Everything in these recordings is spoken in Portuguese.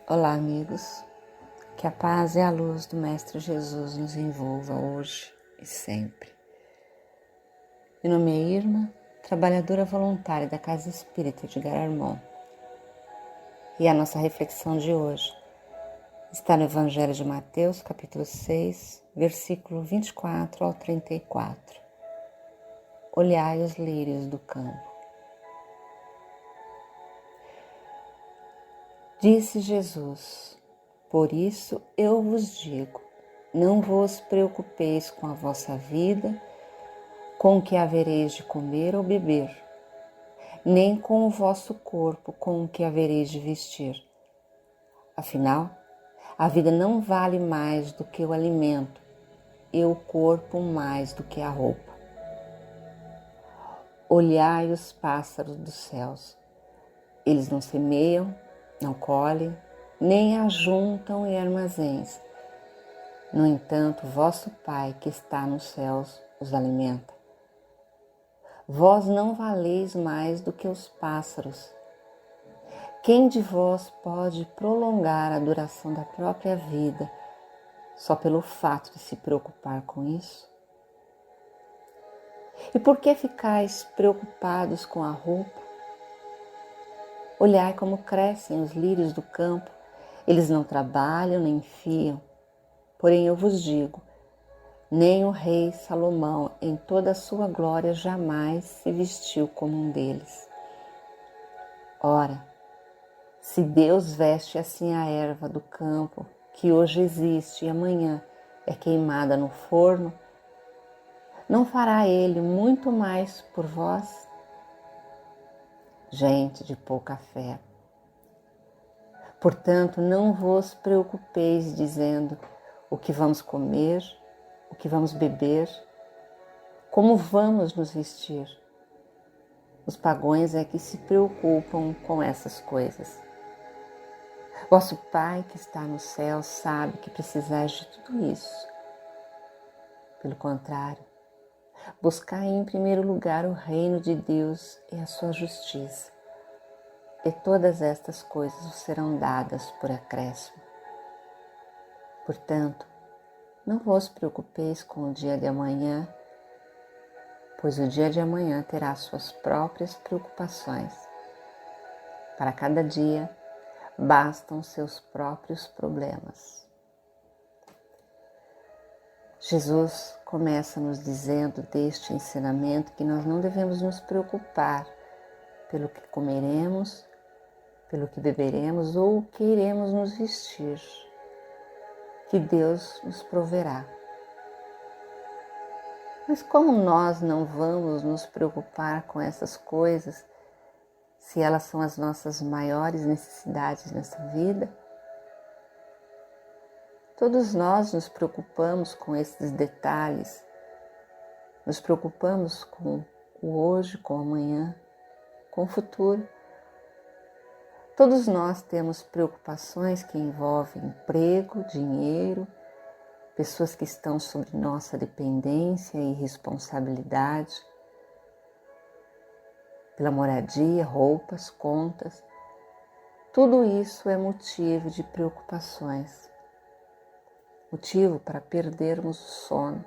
Olá, amigos. Que a paz e a luz do Mestre Jesus nos envolva hoje e sempre. Meu nome é Irma, trabalhadora voluntária da Casa Espírita de Gararmon. E a nossa reflexão de hoje está no Evangelho de Mateus, capítulo 6, versículo 24 ao 34. Olhai os lírios do campo. Disse Jesus: por isso eu vos digo, não vos preocupeis com a vossa vida, com o que havereis de comer ou beber, nem com o vosso corpo, com o que havereis de vestir. Afinal, a vida não vale mais do que o alimento, e o corpo mais do que a roupa. Olhai os pássaros dos céus. Eles não semeiam, não colhem, nem ajuntam em armazéns. No entanto, vosso Pai que está nos céus os alimenta. Vós não valeis mais do que os pássaros. Quem de vós pode prolongar a duração da própria vida só pelo fato de se preocupar com isso? E por que ficais preocupados com a roupa? Olhai como crescem os lírios do campo. Eles não trabalham nem fiam. Porém eu vos digo, nem o rei Salomão em toda a sua glória jamais se vestiu como um deles. Ora, se Deus veste assim a erva do campo, que hoje existe e amanhã é queimada no forno, não fará Ele muito mais por vós? Gente de pouca fé. Portanto, não vos preocupeis dizendo o que vamos comer, o que vamos beber, como vamos nos vestir. Os pagãos é que se preocupam com essas coisas. Vosso Pai que está no céu sabe que precisais de tudo isso. Pelo contrário, buscai em primeiro lugar o reino de Deus e a sua justiça, e todas estas coisas vos serão dadas por acréscimo. Portanto, não vos preocupeis com o dia de amanhã, pois o dia de amanhã terá suas próprias preocupações. Para cada dia, bastam seus próprios problemas. Jesus começa nos dizendo deste ensinamento que nós não devemos nos preocupar pelo que comeremos, pelo que beberemos ou o que iremos nos vestir, que Deus nos proverá. Mas como nós não vamos nos preocupar com essas coisas, se elas são as nossas maiores necessidades nessa vida? Todos nós nos preocupamos com esses detalhes, nos preocupamos com o hoje, com o amanhã, com o futuro. Todos nós temos preocupações que envolvem emprego, dinheiro, pessoas que estão sob nossa dependência e responsabilidade, pela moradia, roupas, contas. Tudo isso é motivo de preocupações, motivo para perdermos o sono.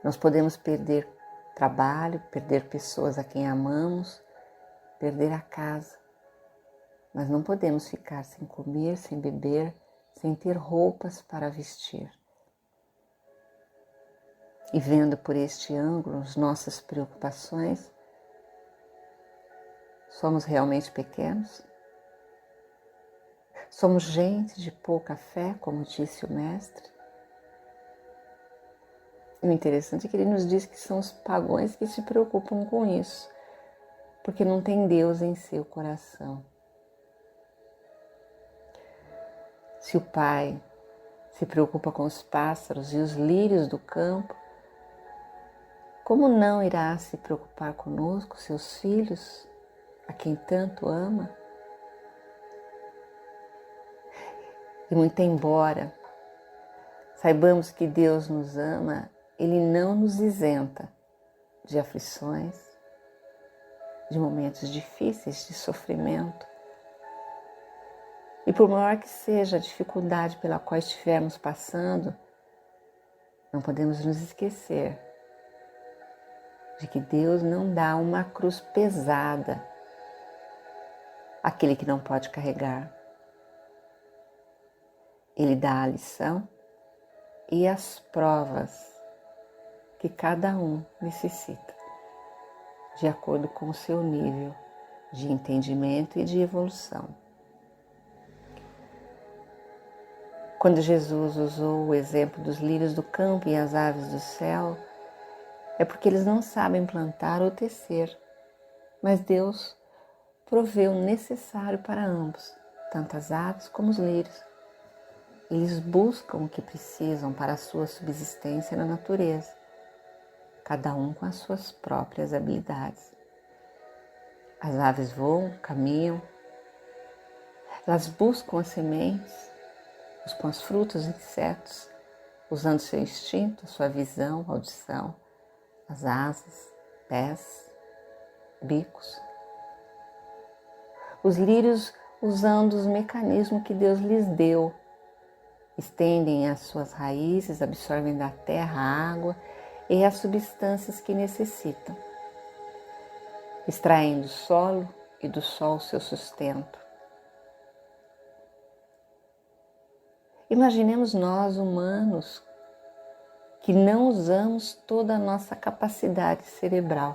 Nós podemos perder trabalho, perder pessoas a quem amamos, perder a casa, mas não podemos ficar sem comer, sem beber, sem ter roupas para vestir. E vendo por este ângulo as nossas preocupações, somos realmente pequenos? Somos gente de pouca fé, como disse o Mestre? E o interessante é que ele nos diz que são os pagãos que se preocupam com isso, porque não tem Deus em seu coração. Se o Pai se preocupa com os pássaros e os lírios do campo, como não irá se preocupar conosco, seus filhos, a quem tanto ama? E muito embora saibamos que Deus nos ama, Ele não nos isenta de aflições, de momentos difíceis, de sofrimento. E por maior que seja a dificuldade pela qual estivermos passando, não podemos pela qual estivermos passando, não podemos nos esquecer de que Deus não dá uma cruz pesada àquele que não pode carregar. Ele dá a lição e as provas que cada um necessita, de acordo com o seu nível de entendimento e de evolução. Quando Jesus usou o exemplo dos lírios do campo e as aves do céu, é porque eles não sabem plantar ou tecer, mas Deus proveu o necessário para ambos, tanto as aves como os lírios. Eles buscam o que precisam para a sua subsistência na natureza, cada um com as suas próprias habilidades. As aves voam, caminham, elas buscam as sementes, buscam as frutas e insetos, usando seu instinto, sua visão, audição, as asas, pés, bicos. Os lírios, usando os mecanismos que Deus lhes deu, estendem as suas raízes, absorvem da terra a água e as substâncias que necessitam, extraem do solo e do sol seu sustento. Imaginemos nós, humanos, que não usamos toda a nossa capacidade cerebral,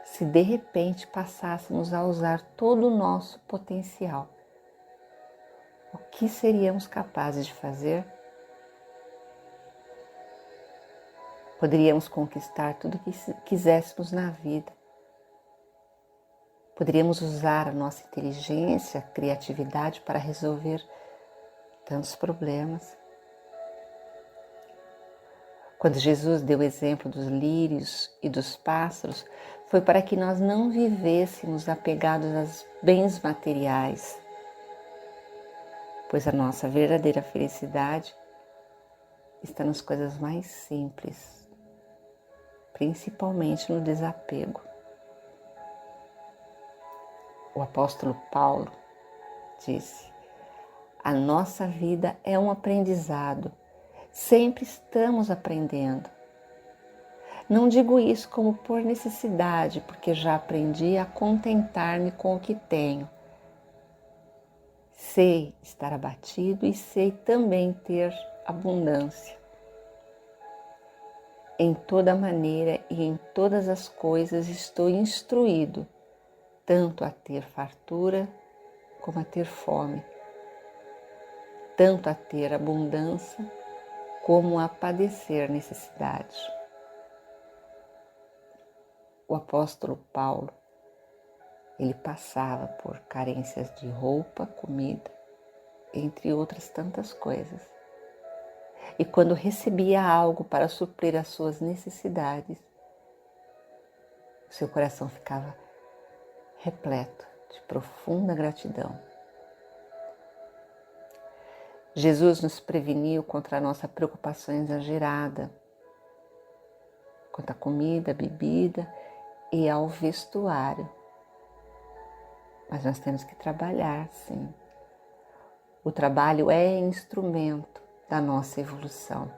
se de repente passássemos a usar todo o nosso potencial. O que seríamos capazes de fazer? Poderíamos conquistar tudo o que quiséssemos na vida. Poderíamos usar a nossa inteligência, criatividade para resolver tantos problemas. Quando Jesus deu o exemplo dos lírios e dos pássaros, foi para que nós não vivêssemos apegados aos bens materiais, pois a nossa verdadeira felicidade está nas coisas mais simples, principalmente no desapego. O apóstolo Paulo disse: a nossa vida é um aprendizado, sempre estamos aprendendo. Não digo isso como por necessidade, porque já aprendi a contentar-me com o que tenho. Sei estar abatido e sei também ter abundância. Em toda maneira e em todas as coisas estou instruído, tanto a ter fartura como a ter fome, tanto a ter abundância como a padecer necessidade. O apóstolo Paulo, ele passava por carências de roupa, comida, entre outras tantas coisas. E quando recebia algo para suprir as suas necessidades, seu coração ficava repleto de profunda gratidão. Jesus nos preveniu contra a nossa preocupação exagerada, quanto à comida, bebida e ao vestuário. Mas nós temos que trabalhar, sim. O trabalho é instrumento da nossa evolução.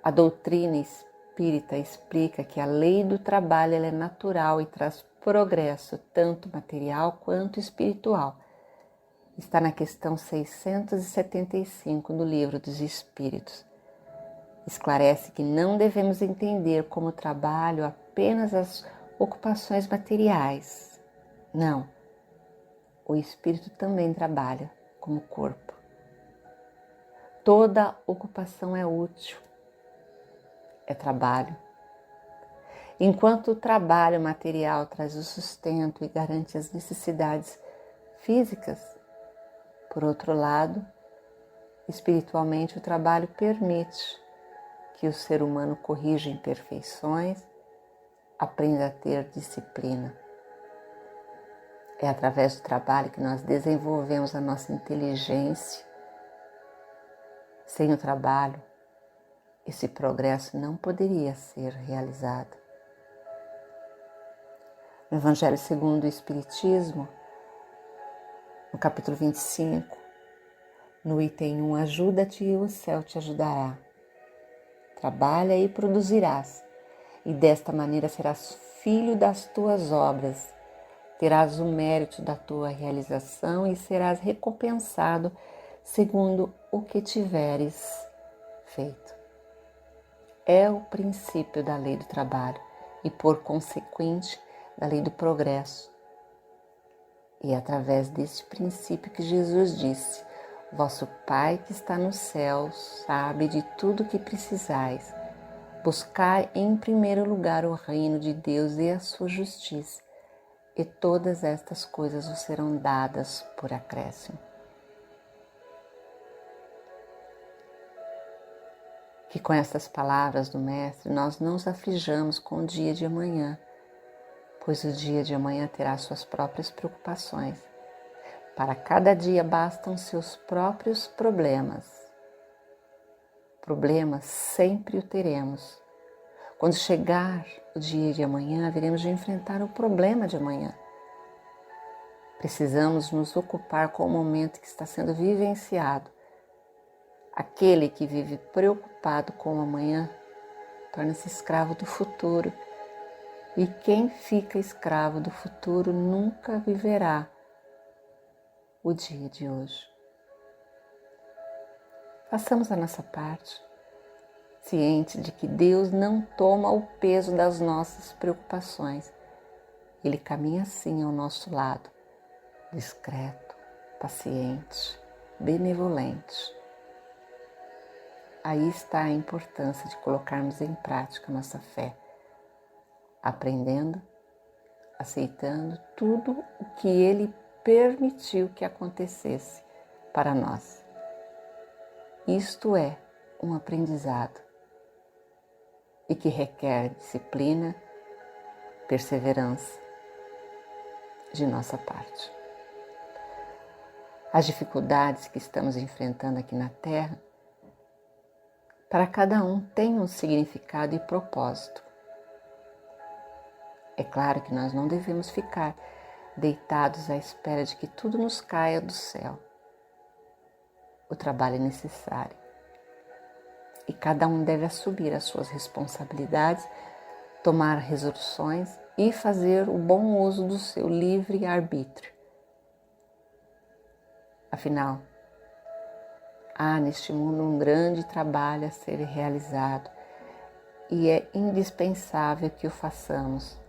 A doutrina espírita explica que a lei do trabalho ela é natural e traz progresso, tanto material quanto espiritual. Está na questão 675 do Livro dos Espíritos. Esclarece que não devemos entender como trabalho apenas as ocupações materiais. Não, o espírito também trabalha como corpo. Toda ocupação é útil, é trabalho. Enquanto o trabalho material traz o sustento e garante as necessidades físicas, por outro lado, espiritualmente o trabalho permite que o ser humano corrija imperfeições, aprenda a ter disciplina. É através do trabalho que nós desenvolvemos a nossa inteligência. Sem o trabalho, esse progresso não poderia ser realizado. No Evangelho segundo o Espiritismo, No capítulo 25, no item 1, ajuda-te e o céu te ajudará. Trabalha e produzirás, e desta maneira serás filho das tuas obras. Terás o mérito da tua realização e serás recompensado segundo o que tiveres feito. É o princípio da lei do trabalho e, por consequente, da lei do progresso. E é através deste princípio que Jesus disse: vosso Pai que está no céu sabe de tudo o que precisais. Buscai em primeiro lugar o reino de Deus e a sua justiça, e todas estas coisas vos serão dadas por acréscimo. Que com estas palavras do Mestre nós não nos aflijamos com o dia de amanhã, pois o dia de amanhã terá suas próprias preocupações. Para cada dia bastam seus próprios problemas. Problemas sempre o teremos. Quando chegar o dia de amanhã, haveremos de enfrentar o problema de amanhã. Precisamos nos ocupar com o momento que está sendo vivenciado. Aquele que vive preocupado com o amanhã torna-se escravo do futuro. E quem fica escravo do futuro nunca viverá o dia de hoje. Façamos a nossa parte, ciente de que Deus não toma o peso das nossas preocupações. Ele caminha assim ao nosso lado, discreto, paciente, benevolente. Aí está a importância de colocarmos em prática nossa fé, aprendendo, aceitando tudo o que Ele permitiu que acontecesse para nós. Isto é um aprendizado e que requer disciplina, perseverança de nossa parte. As dificuldades que estamos enfrentando aqui na Terra, para cada um tem um significado e propósito. É claro que nós não devemos ficar deitados à espera de que tudo nos caia do céu. O trabalho é necessário e cada um deve assumir as suas responsabilidades, tomar resoluções e fazer o bom uso do seu livre arbítrio. Afinal, há neste mundo um grande trabalho a ser realizado e é indispensável que o façamos.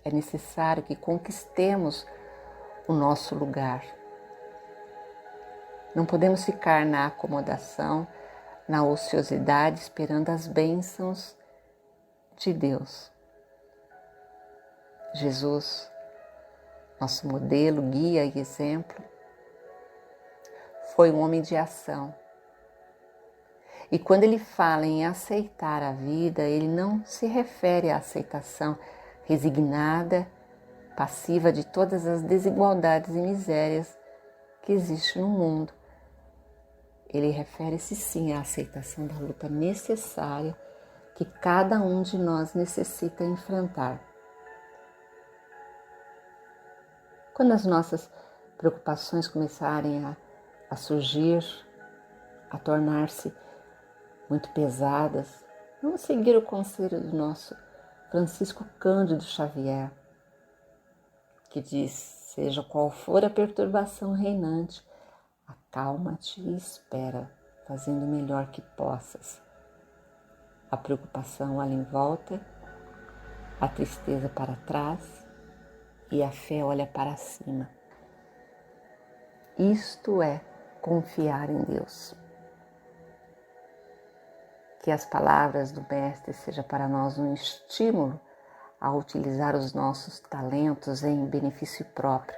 É necessário que conquistemos o nosso lugar. Não podemos ficar na acomodação, na ociosidade, esperando as bênçãos de Deus. Jesus, nosso modelo, guia e exemplo, foi um homem de ação. E quando ele fala em aceitar a vida, ele não se refere à aceitação resignada, passiva de todas as desigualdades e misérias que existem no mundo. Ele refere-se sim à aceitação da luta necessária que cada um de nós necessita enfrentar. Quando as nossas preocupações começarem a surgir, a tornar-se muito pesadas, vamos seguir o conselho do nosso Francisco Cândido Xavier, que diz: seja qual for a perturbação reinante, acalma-te e espera, fazendo o melhor que possas. A preocupação olha em volta, a tristeza para trás e a fé olha para cima. Isto é confiar em Deus. Que as palavras do Mestre sejam para nós um estímulo a utilizar os nossos talentos em benefício próprio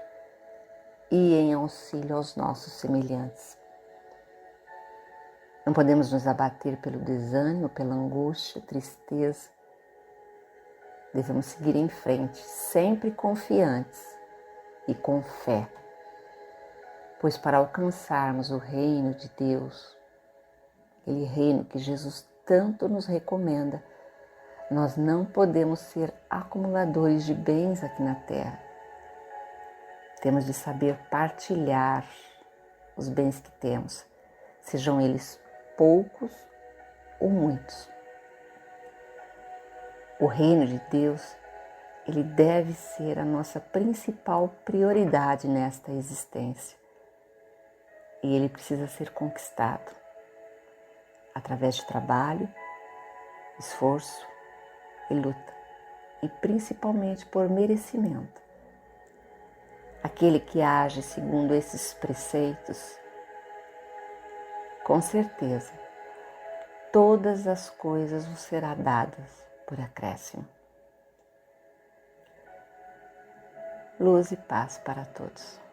e em auxílio aos nossos semelhantes. Não podemos nos abater pelo desânimo, pela angústia, tristeza. Devemos seguir em frente, sempre confiantes e com fé, pois para alcançarmos o reino de Deus, aquele reino que Jesus tanto nos recomenda, nós não podemos ser acumuladores de bens aqui na Terra. Temos de saber partilhar os bens que temos, sejam eles poucos ou muitos. O reino de Deus, ele deve ser a nossa principal prioridade nesta existência. E ele precisa ser conquistado através de trabalho, esforço e luta, e principalmente por merecimento. Aquele que age segundo esses preceitos, com certeza, todas as coisas vos serão dadas por acréscimo. Luz e paz para todos.